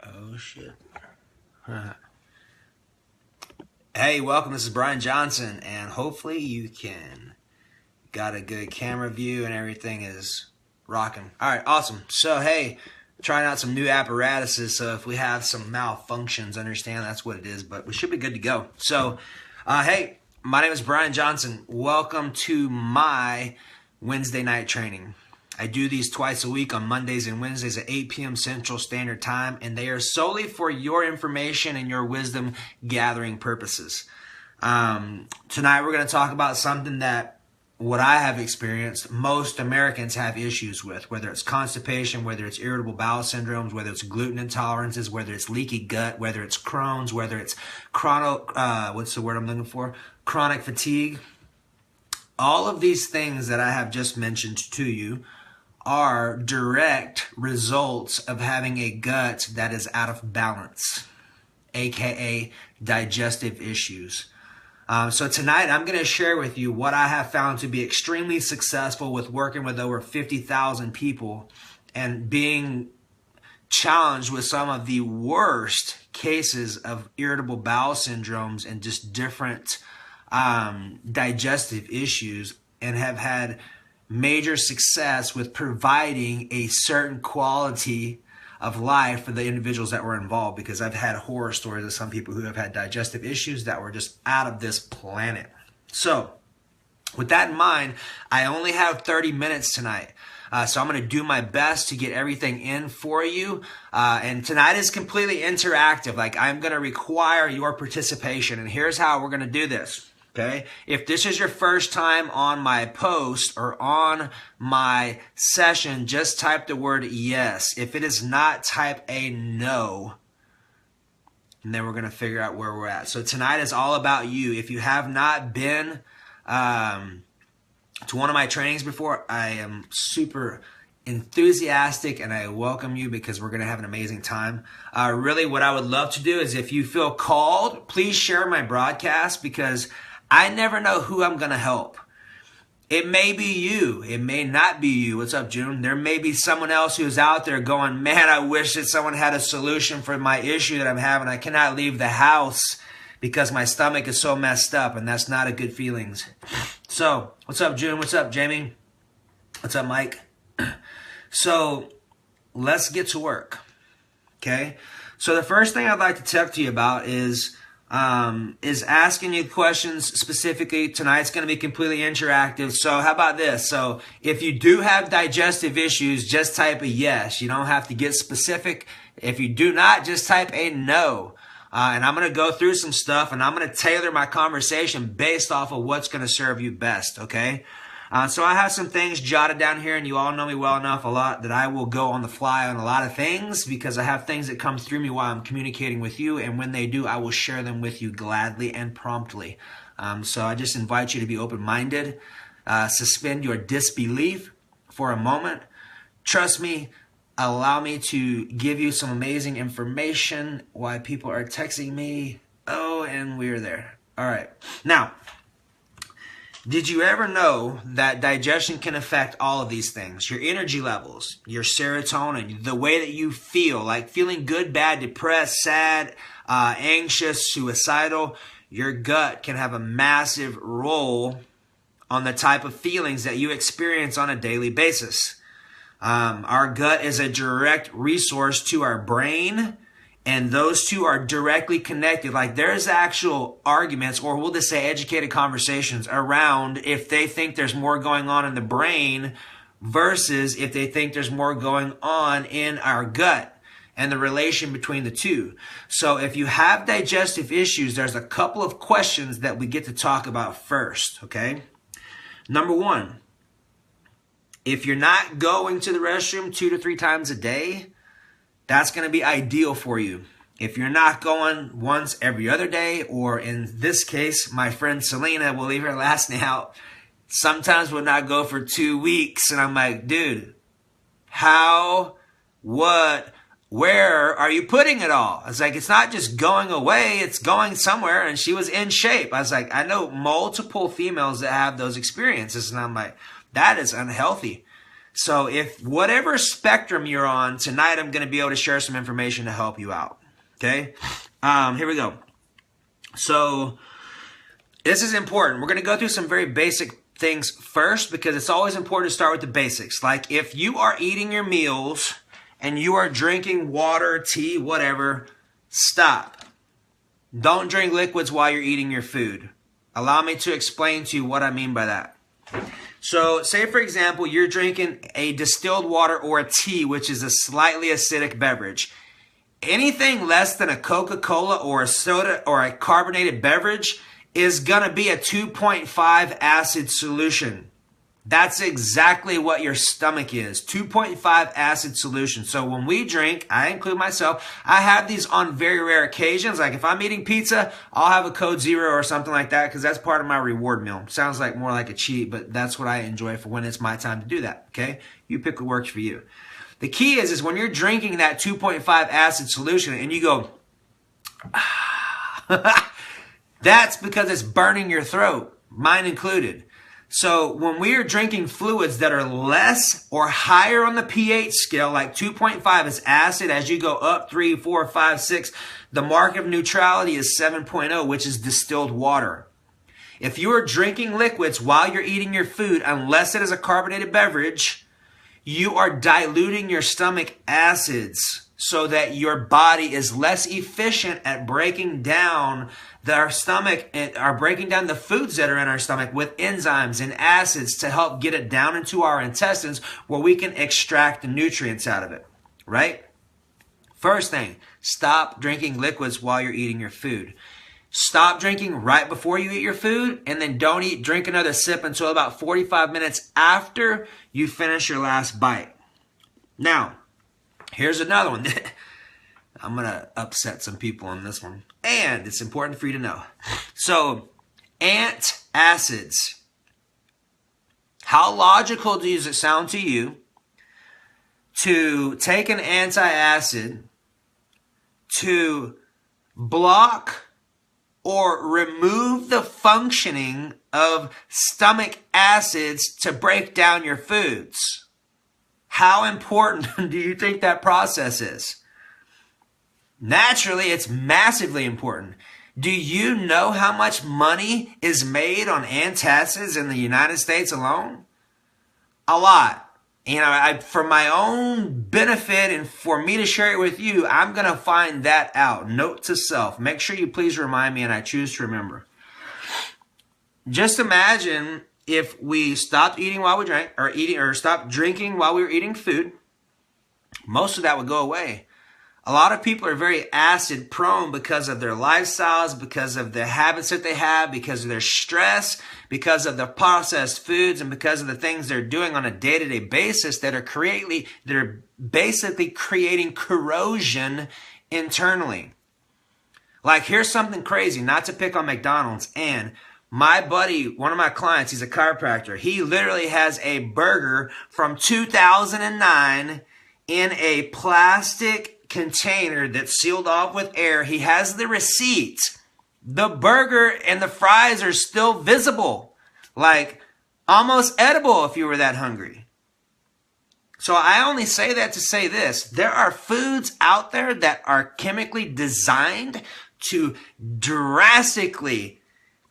Oh, shit. Hey, welcome. This is Brian Johnson, and hopefully you can got a good camera view and everything is rocking. All right, awesome. So, hey, trying out some new apparatuses, so if we have some malfunctions, understand that's what it is, but we should be good to go. So, hey, my name is Brian Johnson. Welcome to my Wednesday night training. I do these twice a week on Mondays and Wednesdays at 8 p.m. Central Standard Time, and they are solely for your information and your wisdom gathering purposes. Tonight we're going to talk about something that what I have experienced, most Americans have issues with, whether it's constipation, whether it's irritable bowel syndromes, whether it's gluten intolerances, whether it's leaky gut, whether it's Crohn's, whether it's chronic fatigue. All of these things that I have just mentioned to you are direct results of having a gut that is out of balance, aka digestive issues. So tonight I'm going to share with you what I have found to be extremely successful with working with over 50,000 people and being challenged with some of the worst cases of irritable bowel syndromes and just different digestive issues, and have had major success with providing a certain quality of life for the individuals that were involved, because I've had horror stories of some people who have had digestive issues that were just out of this planet. So with that in mind, I only have 30 minutes tonight. So I'm going to do my best to get everything in for you. And tonight is completely interactive. Like, I'm going to require your participation. And here's how we're going to do this. Okay, if this is your first time on my post or on my session, just type the word yes. If it is not, type a no. And then we're going to figure out where we're at. So tonight is all about you. If you have not been to one of my trainings before, I am super enthusiastic and I welcome you, because we're going to have an amazing time. Really, what I would love to do is, if you feel called, please share my broadcast, because I never know who I'm going to help. It may be you. It may not be you. What's up, June? There may be someone else who's out there going, man, I wish that someone had a solution for my issue that I'm having. I cannot leave the house because my stomach is so messed up, and that's not a good feeling. So, what's up, June? What's up, Jamie? What's up, Mike? So, let's get to work. Okay? So, the first thing I'd like to talk to you about is asking you questions specifically. Tonight's going to be completely interactive. So how about this? So if you do have digestive issues, just type a yes. You don't have to get specific. If you do not, just type a no. And I'm going to go through some stuff, and I'm going to tailor my conversation based off of what's going to serve you best. Okay. So I have some things jotted down here, and you all know me well enough a lot that I will go on the fly on a lot of things, because I have things that come through me while I'm communicating with you, and when they do, I will share them with you gladly and promptly. So I just invite you to be open-minded, suspend your disbelief for a moment. Trust me, allow me to give you some amazing information while people are texting me. Oh, and we're there. All right. Now, did you ever know that digestion can affect all of these things? Your energy levels, your serotonin, the way that you feel, like feeling good, bad, depressed, sad, anxious, suicidal. Your gut can have a massive role on the type of feelings that you experience on a daily basis. Our gut is a direct resource to our brain, and those two are directly connected. Like, there's actual arguments, or we'll just say educated conversations around if they think there's more going on in the brain versus if they think there's more going on in our gut, and the relation between the two. So if you have digestive issues, there's a couple of questions that we get to talk about first, okay? Number one, if you're not going to the restroom 2 to 3 times a day, that's going to be ideal for you. If you're not going once every other day, or in this case, my friend Selena, will leave her last name out, sometimes will not go for 2 weeks. And I'm like, dude, how, what, where are you putting it all? I was like, it's not just going away, it's going somewhere. And she was in shape. I was like, I know multiple females that have those experiences. And I'm like, that is unhealthy. So if whatever spectrum you're on, tonight I'm going to be able to share some information to help you out. Okay? Here we go. So this is important. We're going to go through some very basic things first because it's always important to start with the basics. Like if you are eating your meals and you are drinking water, tea, whatever, stop. Don't drink liquids while you're eating your food. Allow me to explain to you what I mean by that. So say for example, you're drinking a distilled water or a tea, which is a slightly acidic beverage. Anything less than a Coca-Cola or a soda or a carbonated beverage is going to be a 2.5 acid solution. That's exactly what your stomach is. 2.5 acid solution. So when we drink, I include myself, I have these on very rare occasions. Like if I'm eating pizza, I'll have a Code Zero or something like that because that's part of my reward meal. Sounds like more like a cheat, but that's what I enjoy for when it's my time to do that. Okay? You pick what works for you. The key is when you're drinking that 2.5 acid solution and you go, that's because it's burning your throat, mine included. So when we are drinking fluids that are less or higher on the pH scale, like 2.5 is acid, as you go up 3, 4, 5, 6, the mark of neutrality is 7.0, which is distilled water. If you are drinking liquids while you're eating your food, unless it is a carbonated beverage, you are diluting your stomach acids so that your body is less efficient at breaking down our stomach, are breaking down the foods that are in our stomach with enzymes and acids to help get it down into our intestines where we can extract the nutrients out of it, right? First thing, stop drinking liquids while you're eating your food. Stop drinking right before you eat your food, and then don't drink another sip until about 45 minutes after you finish your last bite. Now, here's another one. I'm going to upset some people on this one. And it's important for you to know. So, antacids. How logical does it sound to you to take an antacid to block or remove the functioning of stomach acids to break down your foods? How important do you think that process is? Naturally, it's massively important. Do you know how much money is made on antacids in the United States alone? A lot. You know, for my own benefit and for me to share it with you, I'm going to find that out. Note to self. Make sure you please remind me and I choose to remember. Just imagine if we stopped eating while we drank, or stopped drinking while we were eating food, most of that would go away. A lot of people are very acid prone because of their lifestyles, because of the habits that they have, because of their stress, because of the processed foods, and because of the things they're doing on a day-to-day basis that are basically creating corrosion internally. Like, here's something crazy, not to pick on McDonald's, and my buddy, one of my clients, he's a chiropractor. He literally has a burger from 2009 in a plastic container that's sealed off with air. He has the receipt. The burger and the fries are still visible, like almost edible if you were that hungry. So I only say that to say this. There are foods out there that are chemically designed to drastically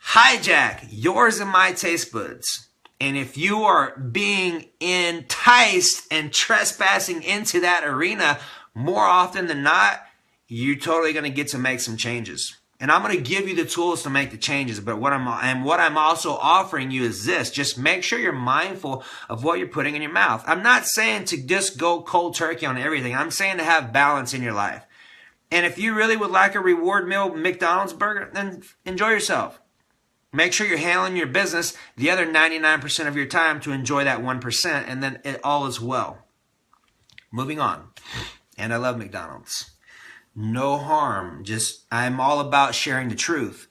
hijack yours and my taste buds. And if you are being enticed and trespassing into that arena, more often than not, you're totally going to get to make some changes. And I'm going to give you the tools to make the changes. But what I'm also offering you is this. Just make sure you're mindful of what you're putting in your mouth. I'm not saying to just go cold turkey on everything. I'm saying to have balance in your life. And if you really would like a reward meal McDonald's burger, then enjoy yourself. Make sure you're handling your business the other 99% of your time to enjoy that 1%, and then it all is well. Moving on. And I love McDonald's. No harm. I'm all about sharing the truth.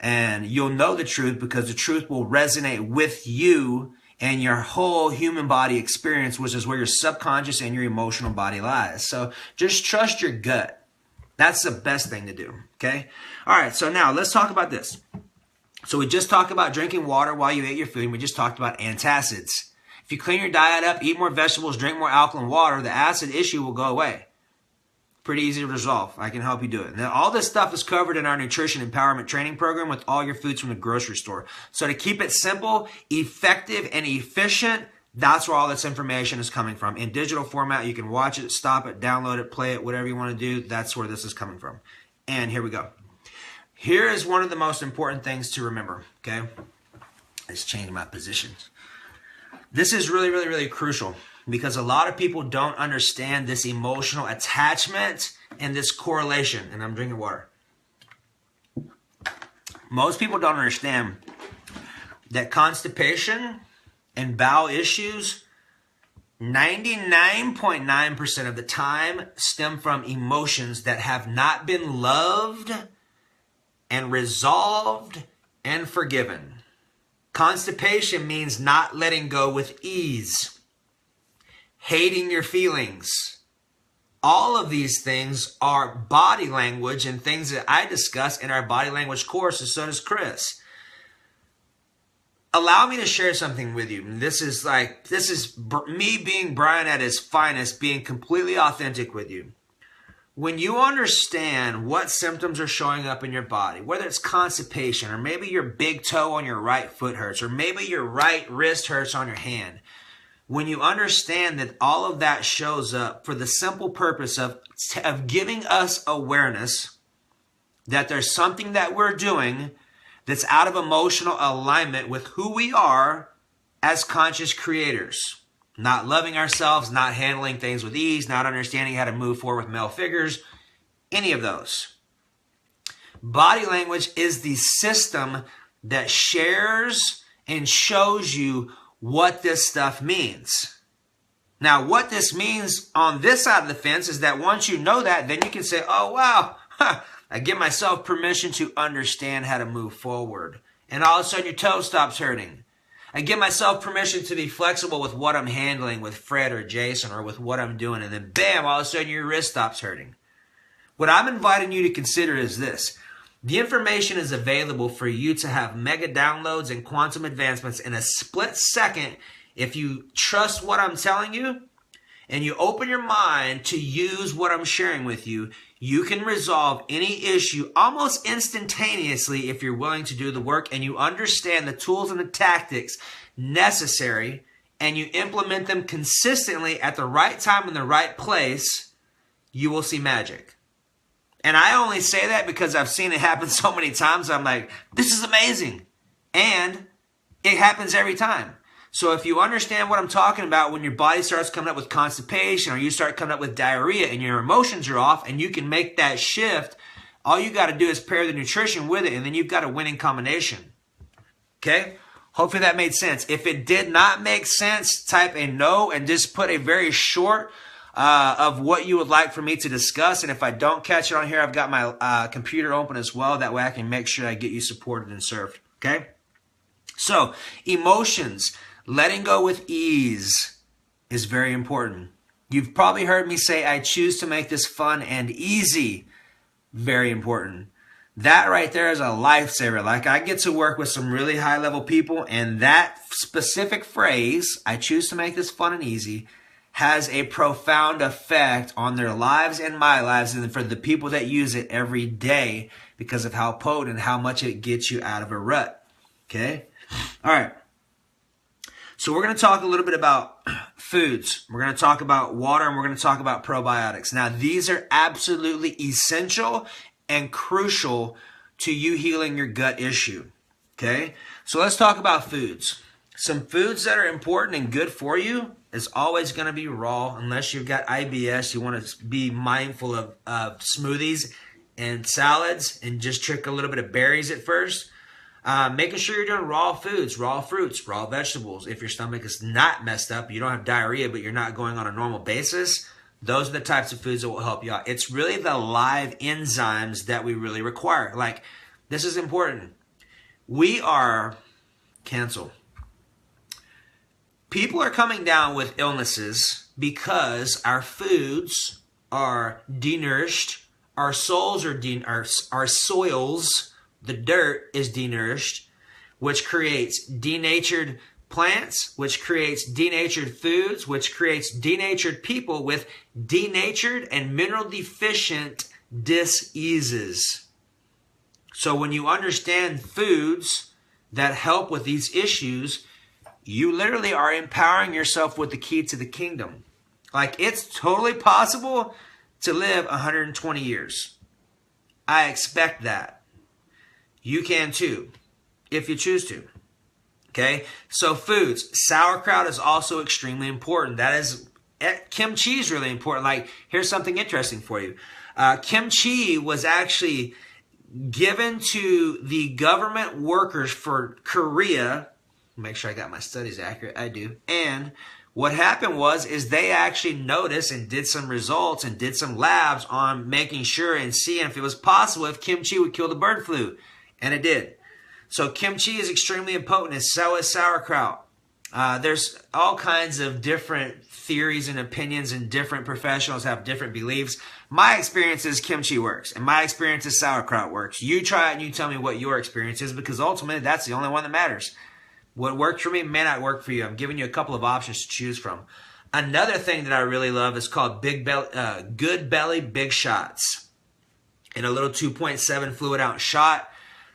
And you'll know the truth because the truth will resonate with you and your whole human body experience, which is where your subconscious and your emotional body lies. So just trust your gut. That's the best thing to do. Okay? All right, so now let's talk about this. So we just talked about drinking water while you ate your food, and we just talked about antacids. If you clean your diet up, eat more vegetables, drink more alkaline water, the acid issue will go away. Pretty easy to resolve. I can help you do it. Now, all this stuff is covered in our nutrition empowerment training program with all your foods from the grocery store. So to keep it simple, effective, and efficient, that's where all this information is coming from. In digital format, you can watch it, stop it, download it, play it, whatever you want to do. That's where this is coming from. And here we go. Here is one of the most important things to remember, okay? Let's change my positions. This is really, really, really crucial because a lot of people don't understand this emotional attachment and this correlation. And I'm drinking water. Most people don't understand that constipation and bowel issues 99.9% of the time stem from emotions that have not been loved and resolved and forgiven. Constipation means not letting go with ease, hating your feelings. All of these things are body language and things that I discuss in our body language course, and so does Chris. Allow me to share something with you. This is me being Brian at his finest, being completely authentic with you. When you understand what symptoms are showing up in your body, whether it's constipation, or maybe your big toe on your right foot hurts, or maybe your right wrist hurts on your hand, when you understand that all of that shows up for the simple purpose of giving us awareness that there's something that we're doing that's out of emotional alignment with who we are as conscious creators. Not loving ourselves, not handling things with ease, not understanding how to move forward with male figures, any of those. Body language is the system that shares and shows you what this stuff means. Now, what this means on this side of the fence is that once you know that, then you can say, oh, wow, I give myself permission to understand how to move forward. And all of a sudden your toe stops hurting. I give myself permission to be flexible with what I'm handling with Fred or Jason or with what I'm doing. And then bam, all of a sudden your wrist stops hurting. What I'm inviting you to consider is this. The information is available for you to have mega downloads and quantum advancements in a split second if you trust what I'm telling you and you open your mind to use what I'm sharing with you. You can resolve any issue almost instantaneously if you're willing to do the work and you understand the tools and the tactics necessary and you implement them consistently at the right time in the right place, you will see magic. And I only say that because I've seen it happen so many times. I'm like, this is amazing. And it happens every time. So if you understand what I'm talking about, when your body starts coming up with constipation or you start coming up with diarrhea and your emotions are off and you can make that shift, all you got to do is pair the nutrition with it and then you've got a winning combination. Okay? Hopefully that made sense. If it did not make sense, type a no and just put a very short of what you would like for me to discuss. And if I don't catch it on here, I've got my computer open as well. That way I can make sure I get you supported and served. Okay? So, emotions. Letting go with ease is very important. You've probably heard me say, I choose to make this fun and easy. Very important. That right there is a lifesaver. Like I get to work with some really high level people and that specific phrase, I choose to make this fun and easy, has a profound effect on their lives and my lives and for the people that use it every day because of how potent and how much it gets you out of a rut. Okay? All right. So we're going to talk a little bit about foods. We're going to talk about water and we're going to talk about probiotics. Now, these are absolutely essential and crucial to you healing your gut issue. Okay? So let's talk about foods. Some foods that are important and good for you is always going to be raw. Unless you've got IBS, you want to be mindful of smoothies and salads and just trick a little bit of berries at first. Making sure you're doing raw foods, raw fruits, raw vegetables. If your stomach is not messed up, you don't have diarrhea, but you're not going on a normal basis, those are the types of foods that will help you out. It's really the live enzymes that we really require. Like, this is important. Cancel. People are coming down with illnesses because our foods are denourished, our soils are our soils. The dirt is denourished, which creates denatured plants, which creates denatured foods, which creates denatured people with denatured and mineral deficient diseases. So when you understand foods that help with these issues, you literally are empowering yourself with the key to the kingdom. Like, it's totally possible to live 120 years. I expect that. You can too, if you choose to. Okay, so foods. Sauerkraut is also extremely important. That is, kimchi is really important. Like, here's something interesting for you. Kimchi was actually given to the government workers for Korea. Make sure I got my studies accurate. I do. And what happened is they actually noticed and did some results and did some labs on making sure and seeing if it was possible if kimchi would kill the bird flu. And it did. So kimchi is extremely potent, and so is sauerkraut. There's all kinds of different theories and opinions, and different professionals have different beliefs. My experience is kimchi works, and my experience is sauerkraut works. You try it and you tell me what your experience is, because ultimately that's the only one that matters. What works for me may not work for you. I'm giving you a couple of options to choose from. Another thing that I really love is called Good Belly Big Shots. In a little 2.7 fluid ounce shot.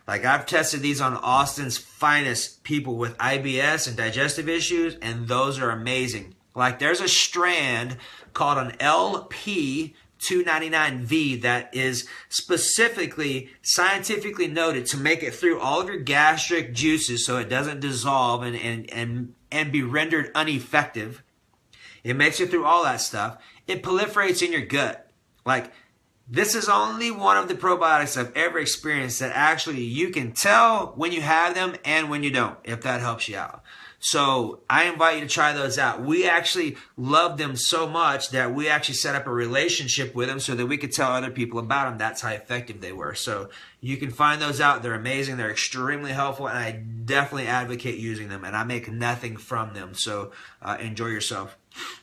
Like, I've tested these on Austin's finest people with IBS and digestive issues, and those are amazing. Like, there's a strand called an LP299V that is specifically scientifically noted to make it through all of your gastric juices so it doesn't dissolve and be rendered ineffective. It makes it through all that stuff. It proliferates in your gut. Like, this is only one of the probiotics I've ever experienced that actually you can tell when you have them and when you don't, if that helps you out. So I invite you to try those out. We actually love them so much that we actually set up a relationship with them so that we could tell other people about them. That's how effective they were. So you can find those out. They're amazing. They're extremely helpful, and I definitely advocate using them, and I make nothing from them. So enjoy yourself.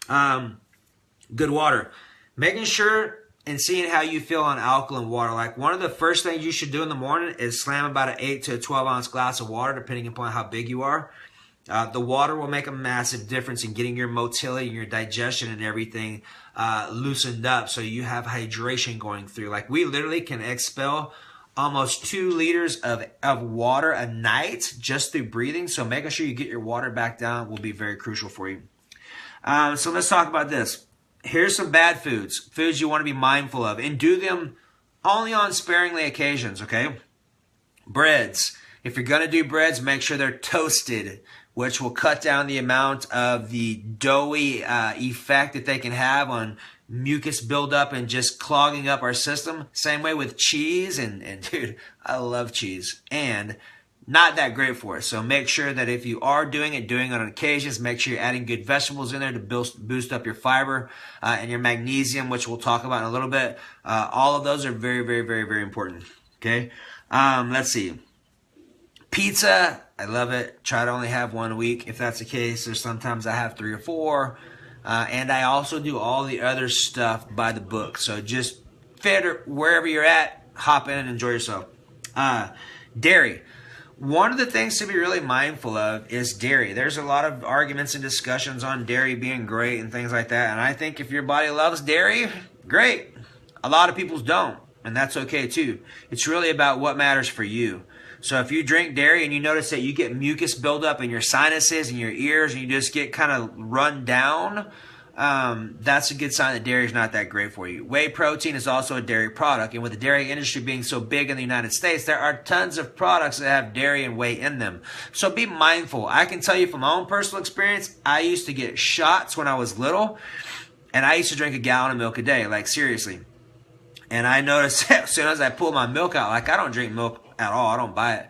Good water. Making sure and seeing how you feel on alkaline water. Like, one of the first things you should do in the morning is slam about an 8 to 12 ounce glass of water, depending upon how big you are. The water will make a massive difference in getting your motility and your digestion and everything loosened up, so you have hydration going through. Like, we literally can expel almost 2 liters of water a night just through breathing. So making sure you get your water back down will be very crucial for you. So let's talk about this. Here's some bad foods. Foods you want to be mindful of, and do them only on sparingly occasions, okay? Breads. If you're going to do breads, make sure they're toasted, which will cut down the amount of the doughy effect that they can have on mucus buildup and just clogging up our system. Same way with cheese, and dude, I love cheese, and not that great for us. So make sure that if you are doing it on occasions, make sure you're adding good vegetables in there to boost up your fiber and your magnesium, which we'll talk about in a little bit. All of those are very, very, very, very important. Okay. Let's see. Pizza. I love it. Try to only have one a week if that's the case. There's sometimes I have 3 or 4. And I also do all the other stuff by the book. So just fit wherever you're at, hop in and enjoy yourself. Dairy. One of the things to be really mindful of is dairy. There's a lot of arguments and discussions on dairy being great and things like that. And I think if your body loves dairy, great. A lot of people don't, and that's okay too. It's really about what matters for you. So if you drink dairy and you notice that you get mucus buildup in your sinuses and your ears and you just get kind of run down, that's a good sign that dairy is not that great for you. Whey protein is also a dairy product, and with the dairy industry being so big in the United States, there are tons of products that have dairy and whey in them. So be mindful. I can tell you from my own personal experience, I used to get shots when I was little, and I used to drink a gallon of milk a day, like seriously. And I noticed as soon as I pull my milk out, like I don't drink milk at all. I don't buy it.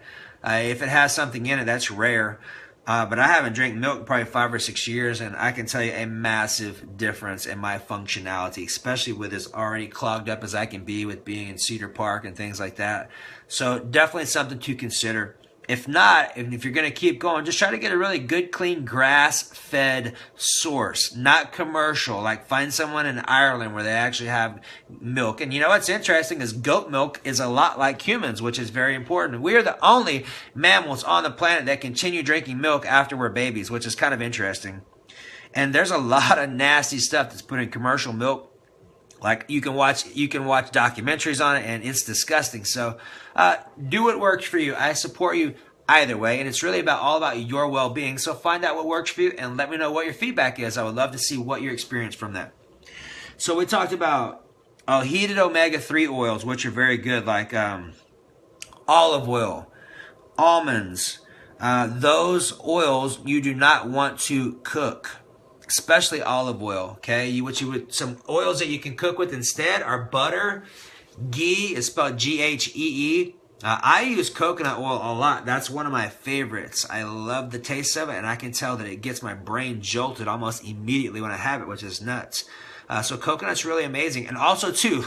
If it has something in it, that's rare. But I haven't drank milk in probably 5 or 6 years, and I can tell you a massive difference in my functionality, especially with as already clogged up as I can be with being in Cedar Park and things like that. So definitely something to consider. If not, if you're going to keep going, just try to get a really good, clean, grass-fed source, not commercial. Like find someone in Ireland where they actually have milk. And you know what's interesting is goat milk is a lot like humans, which is very important. We are the only mammals on the planet that continue drinking milk after we're babies, which is kind of interesting. And there's a lot of nasty stuff that's put in commercial milk. Like you can watch documentaries on it, and it's disgusting. So do what works for you. I support you either way, and it's really all about your well-being. So find out what works for you and let me know what your feedback is. I would love to see what your experience from that. So we talked about heated omega-3 oils, which are very good, like olive oil, almonds. Those oils you do not want to cook. Especially olive oil, okay? Some oils that you can cook with instead are butter. Ghee is spelled Ghee. I use coconut oil a lot. That's one of my favorites. I love the taste of it, and I can tell that it gets my brain jolted almost immediately when I have it, which is nuts. So coconut's really amazing. And also, too,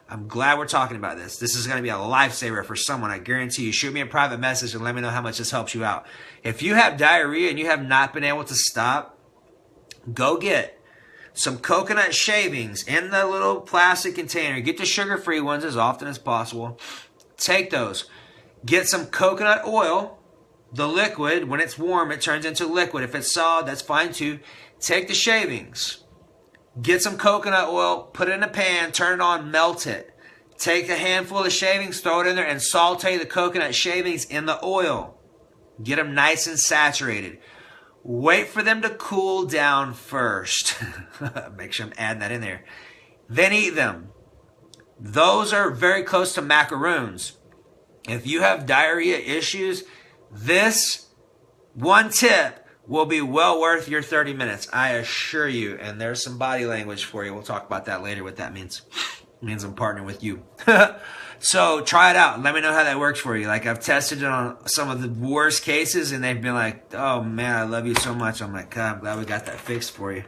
I'm glad we're talking about this. This is going to be a lifesaver for someone. I guarantee you. Shoot me a private message and let me know how much this helps you out. If you have diarrhea and you have not been able to stop, go get some coconut shavings in the little plastic container. Get the sugar-free ones as often as possible. Take those. Get some coconut oil, the liquid. When it's warm, it turns into liquid. If it's solid, that's fine too. Take the shavings. Get some coconut oil, put it in a pan, turn it on, melt it. Take a handful of the shavings, throw it in there, and saute the coconut shavings in the oil. Get them nice and saturated. Wait for them to cool down first. Make sure I'm adding that in there. Then eat them. Those are very close to macaroons. If you have diarrhea issues, this one tip will be well worth your 30 minutes. I assure you. And there's some body language for you. We'll talk about that later, what that means. It means I'm partnering with you. So try it out. Let me know how that works for you. Like I've tested it on some of the worst cases and they've been like, oh man, I love you so much. I'm like, God, I'm glad we got that fixed for you.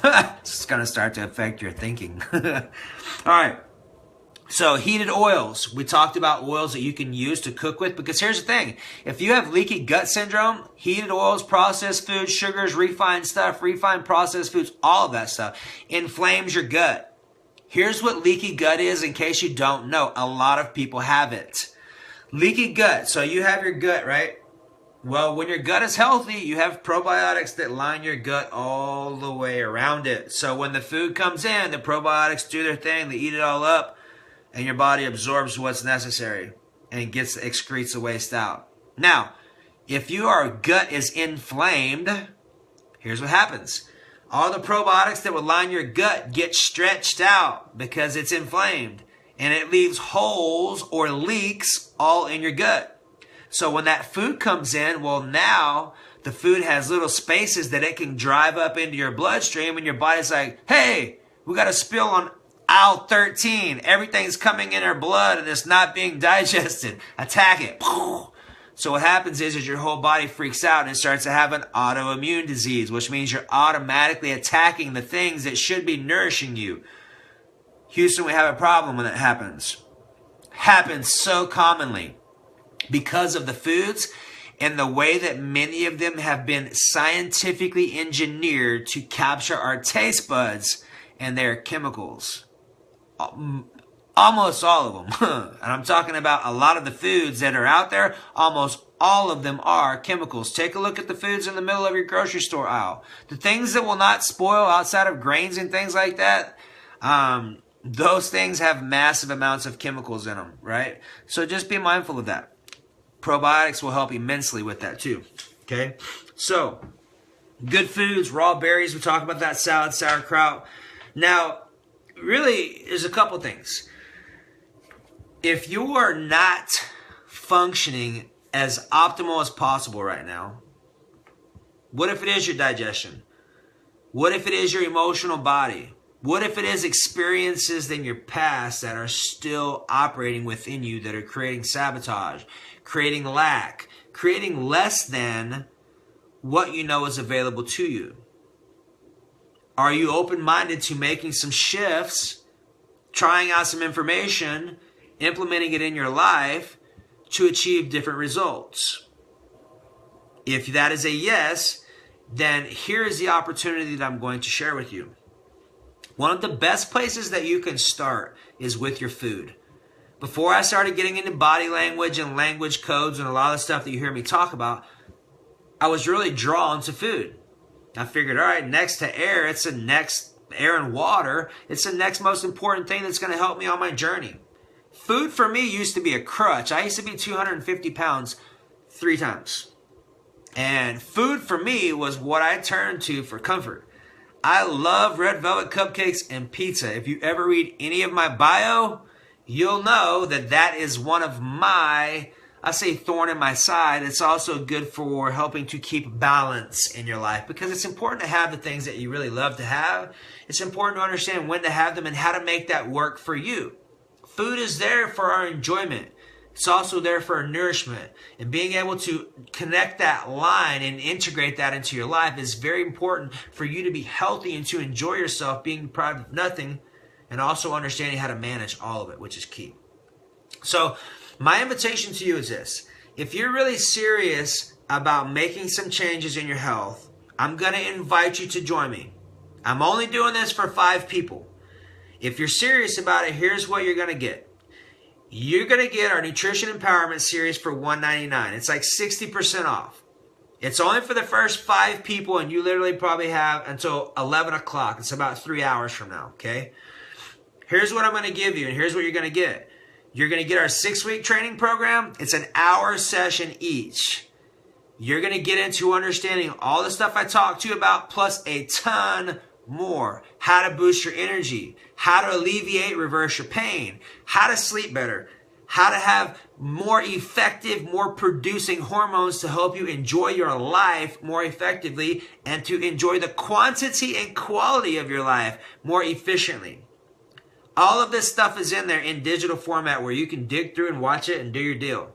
It's going to start to affect your thinking. All right. So heated oils. We talked about oils that you can use to cook with because here's the thing. If you have leaky gut syndrome, heated oils, processed foods, sugars, refined stuff, refined processed foods, all of that stuff inflames your gut. Here's what leaky gut is in case you don't know. A lot of people have it. Leaky gut. So you have your gut, right? Well, when your gut is healthy, you have probiotics that line your gut all the way around it. So when the food comes in, the probiotics do their thing. They eat it all up and your body absorbs what's necessary and excretes the waste out. Now, if your gut is inflamed, here's what happens. All the probiotics that would line your gut get stretched out because it's inflamed. And it leaves holes or leaks all in your gut. So when that food comes in, well now the food has little spaces that it can drive up into your bloodstream and your body's like, hey, we got a spill on aisle 13. Everything's coming in our blood and it's not being digested. Attack it. So what happens is your whole body freaks out and it starts to have an autoimmune disease, which means you're automatically attacking the things that should be nourishing you. Houston, we have a problem when that happens. Happens so commonly because of the foods and the way that many of them have been scientifically engineered to capture our taste buds and their chemicals. Almost all of them. And I'm talking about a lot of the foods that are out there. Almost all of them are chemicals. Take a look at the foods in the middle of your grocery store aisle. The things that will not spoil outside of grains and things like that, those things have massive amounts of chemicals in them, right? So just be mindful of that. Probiotics will help immensely with that too. Okay? So, good foods, raw berries. We talk about that, salad, sauerkraut. Now, really, there's a couple things. If you are not functioning as optimal as possible right now, what if it is your digestion? What if it is your emotional body? What if it is experiences in your past that are still operating within you that are creating sabotage, creating lack, creating less than what you know is available to you? Are you open-minded to making some shifts, trying out some information, implementing it in your life to achieve different results? If that is a yes, then here is the opportunity that I'm going to share with you. One of the best places that you can start is with your food. Before I started getting into body language and language codes and a lot of the stuff that you hear me talk about, I was really drawn to food. I figured, all right, next to air, it's the next air and water. It's the next most important thing that's going to help me on my journey. Food for me used to be a crutch. I used to be 250 pounds 3 times. And food for me was what I turned to for comfort. I love red velvet cupcakes and pizza. If you ever read any of my bio, you'll know that that is one of my, I say thorn in my side. It's also good for helping to keep balance in your life because it's important to have the things that you really love to have. It's important to understand when to have them and how to make that work for you. Food is there for our enjoyment. It's also there for our nourishment. And being able to connect that line and integrate that into your life is very important for you to be healthy and to enjoy yourself, being deprived of nothing, and also understanding how to manage all of it, which is key. So my invitation to you is this. If you're really serious about making some changes in your health, I'm going to invite you to join me. I'm only doing this for 5 people. If you're serious about it, here's what you're going to get. You're going to get our Nutrition Empowerment Series for $199. It's like 60% off. It's only for the first 5 people, and you literally probably have until 11 o'clock. It's about 3 hours from now, okay? Here's what I'm going to give you, and here's what you're going to get. You're going to get our 6-week training program. It's an hour session each. You're going to get into understanding all the stuff I talked to you about, plus a ton more. How to boost your energy, how to alleviate, reverse your pain, how to sleep better, how to have more effective, more producing hormones to help you enjoy your life more effectively and to enjoy the quantity and quality of your life more efficiently. All of this stuff is in there in digital format where you can dig through and watch it and do your deal.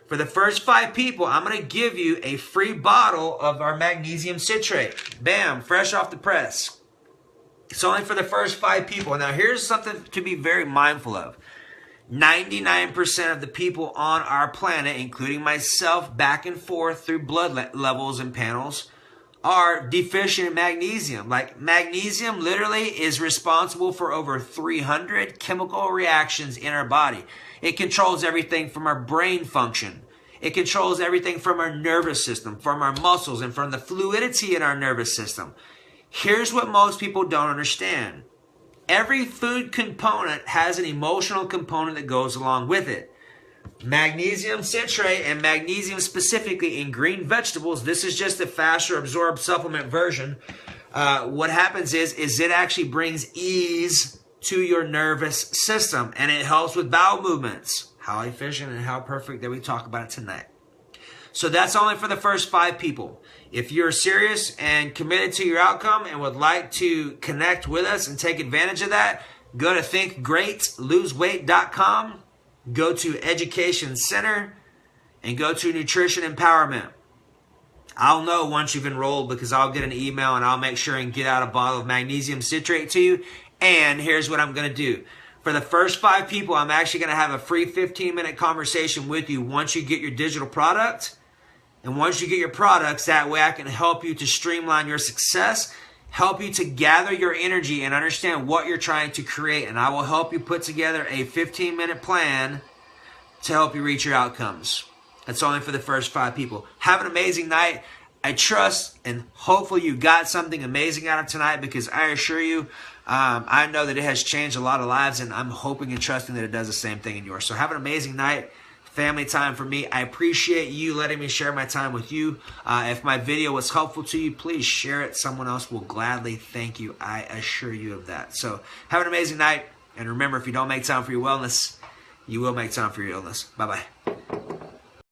For the first 5 people, I'm going to give you a free bottle of our magnesium citrate. Bam, fresh off the press. It's only for the first 5 people. Now, here's something to be very mindful of. 99% of the people on our planet, including myself, back and forth through blood levels and panels, are deficient in magnesium. Like, magnesium literally is responsible for over 300 chemical reactions in our body. It controls everything from our brain function. It controls everything from our nervous system, from our muscles, and from the fluidity in our nervous system. Here's what most people don't understand. Every food component has an emotional component that goes along with it. Magnesium citrate and magnesium specifically in green vegetables, this is just a faster absorbed supplement version. What happens is it actually brings ease to your nervous system and it helps with bowel movements. How efficient and how perfect that we talk about it tonight. So that's only for the first 5 people. If you're serious and committed to your outcome and would like to connect with us and take advantage of that, go to thinkgreatloseweight.com, go to Education Center, and go to Nutrition Empowerment. I'll know once you've enrolled because I'll get an email and I'll make sure and get out a bottle of magnesium citrate to you. And here's what I'm going to do. For the first 5 people, I'm actually going to have a free 15-minute conversation with you once you get your digital product. And once you get your products, that way I can help you to streamline your success, help you to gather your energy and understand what you're trying to create. And I will help you put together a 15-minute plan to help you reach your outcomes. That's only for the first 5 people. Have an amazing night. I trust and hopefully you got something amazing out of tonight because I assure you, I know that it has changed a lot of lives and I'm hoping and trusting that it does the same thing in yours. So have an amazing night. Family time for me. I appreciate you letting me share my time with you. If my video was helpful to you, please share it. Someone else will gladly thank you. I assure you of that. So have an amazing night. And remember, if you don't make time for your wellness, you will make time for your illness. Bye-bye.